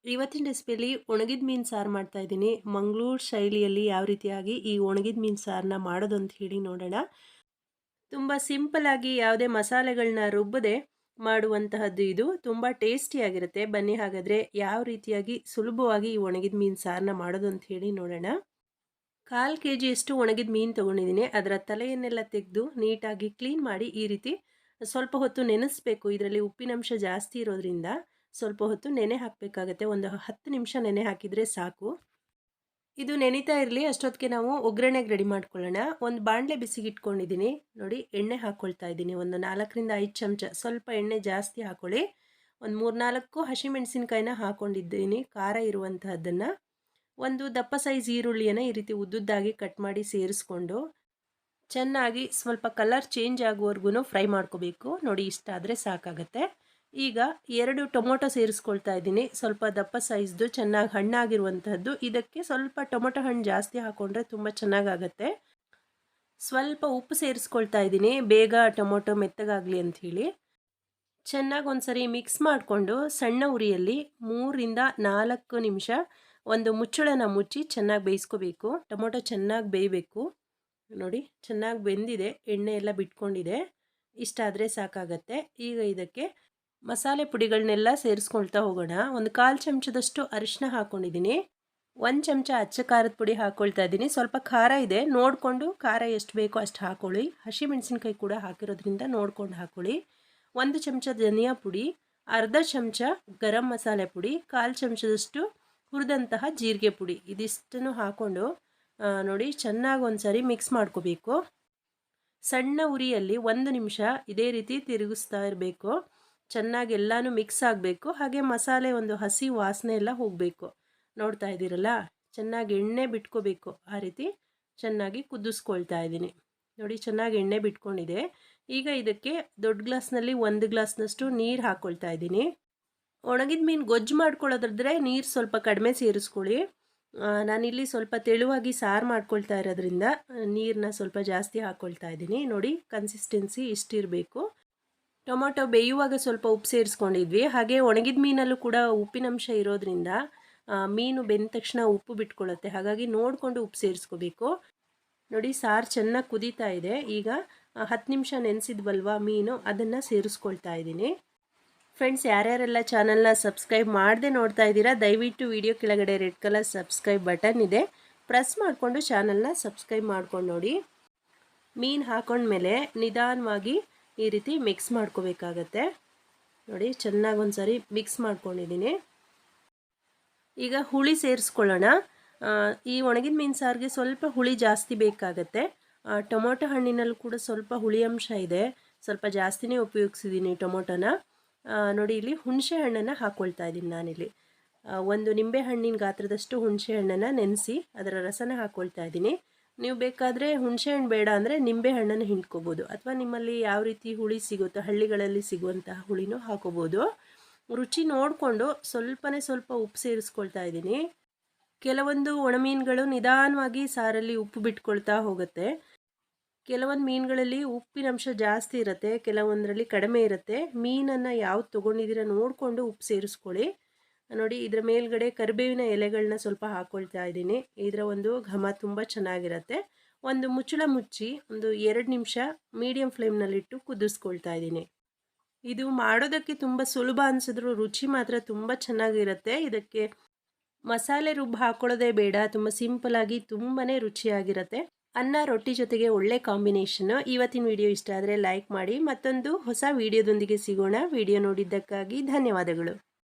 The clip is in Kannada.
ಇವತ್ತಿನ ರೆಸಿಪಿಯಲ್ಲಿ ಒಣಗಿದ ಮೀನು ಸಾರು ಮಾಡ್ತಾ ಇದ್ದೀನಿ. ಮಂಗಳೂರು ಶೈಲಿಯಲ್ಲಿ ಯಾವ ರೀತಿಯಾಗಿ ಈ ಒಣಗಿದ ಮೀನು ಸಾರನ್ನ ಮಾಡೋದು ಅಂತ ಹೇಳಿ ನೋಡೋಣ. ತುಂಬ ಸಿಂಪಲ್ ಆಗಿ ಯಾವುದೇ ಮಸಾಲೆಗಳನ್ನ ರುಬ್ಬದೆ ಮಾಡುವಂತಹದ್ದು ಇದು. ತುಂಬ ಟೇಸ್ಟಿಯಾಗಿರುತ್ತೆ. ಬನ್ನಿ ಹಾಗಾದರೆ ಯಾವ ರೀತಿಯಾಗಿ ಸುಲಭವಾಗಿ ಈ ಒಣಗಿದ ಮೀನು ಸಾರನ್ನ ಮಾಡೋದು ಅಂತ ಹೇಳಿ ನೋಡೋಣ. 1/4 kgಯಷ್ಟು ಒಣಗಿದ ಮೀನು ತೊಗೊಂಡಿದ್ದೀನಿ. ಅದರ ತಲೆಯನ್ನೆಲ್ಲ ತೆಗೆದು ನೀಟಾಗಿ ಕ್ಲೀನ್ ಮಾಡಿ ಈ ರೀತಿ ಸ್ವಲ್ಪ ಹೊತ್ತು ನೆನೆಸಬೇಕು. ಇದರಲ್ಲಿ ಉಪ್ಪಿನಂಶ ಜಾಸ್ತಿ ಇರೋದ್ರಿಂದ ಸ್ವಲ್ಪ ಹೊತ್ತು ನೆನೆ ಹಾಕಬೇಕಾಗತ್ತೆ. ಒಂದು 10 ನಿಮಿಷ ನೆನೆ ಹಾಕಿದರೆ ಸಾಕು. ಇದು ನೆನೀತಾ ಇರಲಿ. ಅಷ್ಟೊತ್ತಿಗೆ ನಾವು ಒಗ್ಗರಣೆಗೆ ರೆಡಿ ಮಾಡ್ಕೊಳ್ಳೋಣ. ಒಂದು ಬಾಣಲೆ ಬಿಸಿಗೆ ಇಟ್ಕೊಂಡಿದ್ದೀನಿ. ನೋಡಿ, ಎಣ್ಣೆ ಹಾಕ್ಕೊಳ್ತಾ ಇದ್ದೀನಿ. ಒಂದು 4 ರಿಂದ 5 ಚಮಚ. ಸ್ವಲ್ಪ ಎಣ್ಣೆ ಜಾಸ್ತಿ ಹಾಕ್ಕೊಳ್ಳಿ. ಒಂದು 3-4 ಹಸಿಮೆಣಸಿನ್ಕಾಯಿನ ಹಾಕ್ಕೊಂಡಿದ್ದೀನಿ, ಖಾರ ಇರುವಂತಹದ್ದನ್ನು. ಒಂದು ದಪ್ಪ ಸೈಜ್ ಈರುಳ್ಳಿಯನ್ನು ಈ ರೀತಿ ಉದ್ದುದ್ದಾಗಿ ಕಟ್ ಮಾಡಿ ಸೇರಿಸ್ಕೊಂಡು ಚೆನ್ನಾಗಿ ಸ್ವಲ್ಪ ಕಲರ್ ಚೇಂಜ್ ಆಗುವವರೆಗೂ ಫ್ರೈ ಮಾಡ್ಕೋಬೇಕು. ನೋಡಿ, ಇಷ್ಟ ಆದರೆ ಸಾಕಾಗತ್ತೆ. ಈಗ 2 ಟೊಮೊಟೊ ಸೇರಿಸ್ಕೊಳ್ತಾ ಇದ್ದೀನಿ. ಸ್ವಲ್ಪ ದಪ್ಪ ಸೈಜ್ದು ಚೆನ್ನಾಗಿ ಹಣ್ಣಾಗಿರುವಂತಹದ್ದು. ಇದಕ್ಕೆ ಸ್ವಲ್ಪ ಟೊಮೊಟೊ ಹಣ್ಣು ಜಾಸ್ತಿ ಹಾಕ್ಕೊಂಡ್ರೆ ತುಂಬ ಚೆನ್ನಾಗಾಗತ್ತೆ. ಸ್ವಲ್ಪ ಉಪ್ಪು ಸೇರಿಸ್ಕೊಳ್ತಾ ಇದ್ದೀನಿ, ಬೇಗ ಟೊಮೊಟೊ ಮೆತ್ತಗಾಗಲಿ ಅಂಥೇಳಿ. ಚೆನ್ನಾಗಿ ಒಂದ್ಸರಿ ಮಿಕ್ಸ್ ಮಾಡಿಕೊಂಡು ಸಣ್ಣ ಉರಿಯಲ್ಲಿ 3 ರಿಂದ 4 ನಿಮಿಷ ಒಂದು ಮುಚ್ಚಳನ ಮುಚ್ಚಿ ಚೆನ್ನಾಗಿ ಬೇಯಿಸ್ಕೋಬೇಕು. ಟೊಮೊಟೊ ಚೆನ್ನಾಗಿ ಬೇಯಬೇಕು. ನೋಡಿ, ಚೆನ್ನಾಗಿ ಬೆಂದಿದೆ, ಎಣ್ಣೆ ಎಲ್ಲ ಬಿಟ್ಕೊಂಡಿದೆ. ಇಷ್ಟ ಆದರೆ ಸಾಕಾಗತ್ತೆ. ಈಗ ಇದಕ್ಕೆ ಮಸಾಲೆ ಪುಡಿಗಳನ್ನೆಲ್ಲ ಸೇರಿಸ್ಕೊಳ್ತಾ ಹೋಗೋಣ. ಒಂದು 1/4 ಚಮಚದಷ್ಟು ಅರಿಶಿನ ಹಾಕ್ಕೊಂಡಿದ್ದೀನಿ. 1 ಚಮಚ ಅಚ್ಚ ಖಾರದ ಪುಡಿ ಹಾಕ್ಕೊಳ್ತಾ ಇದ್ದೀನಿ. ಸ್ವಲ್ಪ ಖಾರ ಇದೆ, ನೋಡಿಕೊಂಡು ಖಾರ ಎಷ್ಟು ಬೇಕೋ ಅಷ್ಟು ಹಾಕ್ಕೊಳ್ಳಿ. ಹಸಿಮೆಣಸಿನ್ಕಾಯಿ ಕೂಡ ಹಾಕಿರೋದ್ರಿಂದ ನೋಡ್ಕೊಂಡು ಹಾಕ್ಕೊಳ್ಳಿ. 1 ಚಮಚ ಧನಿಯಾ ಪುಡಿ, ಅರ್ಧ ಚಮಚ ಗರಂ ಮಸಾಲೆ ಪುಡಿ, 1/4 ಚಮಚದಷ್ಟು ಹುರಿದಂತಹ ಜೀರಿಗೆ ಪುಡಿ. ಇದಿಷ್ಟನ್ನು ಹಾಕ್ಕೊಂಡು ನೋಡಿ, ಚೆನ್ನಾಗಿ ಒಂದ್ಸರಿ ಮಿಕ್ಸ್ ಮಾಡ್ಕೋಬೇಕು. ಸಣ್ಣ ಉರಿಯಲ್ಲಿ 1 ನಿಮಿಷ ಇದೇ ರೀತಿ ತಿರುಗಿಸ್ತಾ ಇರಬೇಕು. ಚೆನ್ನಾಗಿ ಎಲ್ಲನೂ ಮಿಕ್ಸ್ ಆಗಬೇಕು. ಹಾಗೆ ಮಸಾಲೆ ಒಂದು ಹಸಿ ವಾಸನೆ ಎಲ್ಲ ಹೋಗಬೇಕು. ನೋಡ್ತಾ ಇದ್ದೀರಲ್ಲ, ಚೆನ್ನಾಗಿ ಎಣ್ಣೆ ಬಿಟ್ಕೋಬೇಕು. ಆ ರೀತಿ ಚೆನ್ನಾಗಿ ಕುದಿಸ್ಕೊಳ್ತಾ ಇದ್ದೀನಿ. ನೋಡಿ, ಚೆನ್ನಾಗಿ ಎಣ್ಣೆ ಬಿಟ್ಕೊಂಡಿದೆ. ಈಗ ಇದಕ್ಕೆ ದೊಡ್ಡ ಗ್ಲಾಸ್ನಲ್ಲಿ 1 ಗ್ಲಾಸ್ನಷ್ಟು ನೀರು ಹಾಕ್ಕೊಳ್ತಾ ಇದ್ದೀನಿ. ಒಣಗಿದ ಮೀನು ಗೊಜ್ಜು ಮಾಡ್ಕೊಳ್ಳೋದಾದ್ರೆ ನೀರು ಸ್ವಲ್ಪ ಕಡಿಮೆ ಸೇರಿಸ್ಕೊಳ್ಳಿ. ನಾನಿಲ್ಲಿ ಸ್ವಲ್ಪ ತೆಳುವಾಗಿ ಸಾರು ಮಾಡ್ಕೊಳ್ತಾ ಇರೋದ್ರಿಂದ ನೀರನ್ನ ಸ್ವಲ್ಪ ಜಾಸ್ತಿ ಹಾಕ್ಕೊಳ್ತಾ ಇದ್ದೀನಿ. ನೋಡಿ, ಕನ್ಸಿಸ್ಟೆನ್ಸಿ ಇಷ್ಟಿರಬೇಕು. ಟೊಮೊಟೊ ಬೇಯುವಾಗ ಸ್ವಲ್ಪ ಉಪ್ಪು ಸೇರಿಸ್ಕೊಂಡಿದ್ವಿ. ಹಾಗೆ ಒಣಗಿದ ಮೀನಲ್ಲೂ ಕೂಡ ಉಪ್ಪಿನಂಶ ಇರೋದ್ರಿಂದ ಮೀನು ಬೆಂದ ತಕ್ಷಣ ಉಪ್ಪು ಬಿಟ್ಕೊಳ್ಳುತ್ತೆ. ಹಾಗಾಗಿ ನೋಡಿಕೊಂಡು ಉಪ್ಪು ಸೇರಿಸ್ಕೋಬೇಕು. ನೋಡಿ, ಸಾರು ಚೆನ್ನಾಗಿ ಕುದೀತಾ ಇದೆ. ಈಗ 10 ನಿಮಿಷ ನೆನೆಸಿದ್ವಲ್ವ ಮೀನು, ಅದನ್ನು ಸೇರಿಸ್ಕೊಳ್ತಾ ಇದ್ದೀನಿ. ಫ್ರೆಂಡ್ಸ್, ಯಾರ್ಯಾರೆಲ್ಲ ಚಾನಲ್ನ ಸಬ್ಸ್ಕ್ರೈಬ್ ಮಾಡದೆ ನೋಡ್ತಾ ಇದ್ದೀರಾ, ದಯವಿಟ್ಟು ವಿಡಿಯೋ ಕೆಳಗಡೆ ರೆಡ್ ಕಲರ್ ಸಬ್ಸ್ಕ್ರೈಬ್ ಬಟನ್ ಇದೆ, ಪ್ರೆಸ್ ಮಾಡಿಕೊಂಡು ಚಾನಲ್ನ ಸಬ್ಸ್ಕ್ರೈಬ್ ಮಾಡ್ಕೊಂಡು ನೋಡಿ. ಮೀನು ಹಾಕೊಂಡ್ಮೇಲೆ ನಿಧಾನವಾಗಿ ಈ ರೀತಿ ಮಿಕ್ಸ್ ಮಾಡ್ಕೋಬೇಕಾಗತ್ತೆ. ನೋಡಿ, ಚೆನ್ನಾಗಿ ಒಂದ್ಸರಿ ಮಿಕ್ಸ್ ಮಾಡ್ಕೊಂಡಿದ್ದೀನಿ. ಈಗ ಹುಳಿ ಸೇರಿಸ್ಕೊಳ್ಳೋಣ. ಈ ಒಣಗಿದ ಮೀನು ಸಾರಿಗೆ ಸ್ವಲ್ಪ ಹುಳಿ ಜಾಸ್ತಿ ಬೇಕಾಗತ್ತೆ. ಟೊಮೊಟೊ ಹಣ್ಣಿನಲ್ಲೂ ಕೂಡ ಸ್ವಲ್ಪ ಹುಳಿ ಅಂಶ ಇದೆ. ಸ್ವಲ್ಪ ಜಾಸ್ತಿನೇ ಉಪಯೋಗಿಸಿದ್ದೀನಿ ಟೊಮೊಟೊನ. ನೋಡಿ, ಇಲ್ಲಿ ಹುಣಸೆ ಹಣ್ಣನ್ನು ಹಾಕ್ಕೊಳ್ತಾ ಇದ್ದೀನಿ ನಾನಿಲ್ಲಿ. ಒಂದು ನಿಂಬೆ ಹಣ್ಣಿನ ಗಾತ್ರದಷ್ಟು ಹುಣಸೆ ಹಣ್ಣನ್ನು ನೆನೆಸಿ ಅದರ ರಸನ ಹಾಕ್ಕೊಳ್ತಾ ಇದ್ದೀನಿ. ನೀವು ಬೇಕಾದರೆ ಹುಣಸೆ ಹಣ್ಣು ಬೇಡ ಅಂದರೆ ನಿಂಬೆ ಹಣ್ಣನ್ನು ಹಿಂಡ್ಕೋಬೋದು, ಅಥವಾ ನಿಮ್ಮಲ್ಲಿ ಯಾವ ರೀತಿ ಹುಳಿ ಸಿಗುತ್ತೋ ಹಳ್ಳಿಗಳಲ್ಲಿ ಸಿಗುವಂತಹ ಹುಳಿನೂ ಹಾಕೋಬೋದು. ರುಚಿ ನೋಡಿಕೊಂಡು ಸ್ವಲ್ಪ ಉಪ್ಪು ಸೇರಿಸ್ಕೊಳ್ತಾ ಇದ್ದೀನಿ. ಕೆಲವೊಂದು ಒಣಮೀನುಗಳು ನಿಧಾನವಾಗಿ ಸಾರಲ್ಲಿ ಉಪ್ಪು ಬಿಟ್ಕೊಳ್ತಾ ಹೋಗುತ್ತೆ. ಕೆಲವೊಂದು ಮೀನುಗಳಲ್ಲಿ ಉಪ್ಪಿನಂಶ ಜಾಸ್ತಿ ಇರುತ್ತೆ, ಕೆಲವೊಂದರಲ್ಲಿ ಕಡಿಮೆ ಇರುತ್ತೆ. ಮೀನನ್ನು ಯಾವ್ದು ತೊಗೊಂಡಿದ್ದೀರ ನೋಡಿಕೊಂಡು ಉಪ್ಪು ಸೇರಿಸ್ಕೊಳ್ಳಿ. ನೋಡಿ, ಇದರ ಮೇಲ್ಗಡೆ ಕರಿಬೇವಿನ ಎಲೆಗಳನ್ನ ಸ್ವಲ್ಪ ಹಾಕ್ಕೊಳ್ತಾ ಇದ್ದೀನಿ. ಇದರ ಒಂದು ಘಮ ತುಂಬ ಚೆನ್ನಾಗಿರುತ್ತೆ. ಒಂದು ಮುಚ್ಚಳ ಮುಚ್ಚಿ ಒಂದು 2 ನಿಮಿಷ ಮೀಡಿಯಂ ಫ್ಲೇಮ್ನಲ್ಲಿಟ್ಟು ಕುದಿಸ್ಕೊಳ್ತಾ ಇದ್ದೀನಿ. ಇದು ಮಾಡೋದಕ್ಕೆ ತುಂಬ ಸುಲಭ ಅನಿಸಿದ್ರು ರುಚಿ ಮಾತ್ರ ತುಂಬ ಚೆನ್ನಾಗಿರುತ್ತೆ. ಇದಕ್ಕೆ ಮಸಾಲೆ ರುಬ್ಬ ಹಾಕ್ಕೊಳ್ಳೋದೇ ಬೇಡ, ತುಂಬ ಸಿಂಪಲ್ಲಾಗಿ ತುಂಬಾ ರುಚಿಯಾಗಿರುತ್ತೆ. ಅನ್ನ ರೊಟ್ಟಿ ಜೊತೆಗೆ ಒಳ್ಳೆ ಕಾಂಬಿನೇಷನ್. ಇವತ್ತಿನ ವಿಡಿಯೋ ಇಷ್ಟ ಆದರೆ ಲೈಕ್ ಮಾಡಿ. ಮತ್ತೊಂದು ಹೊಸ ವಿಡಿಯೋದೊಂದಿಗೆ ಸಿಗೋಣ. ವಿಡಿಯೋ ನೋಡಿದ್ದಕ್ಕಾಗಿ ಧನ್ಯವಾದಗಳು.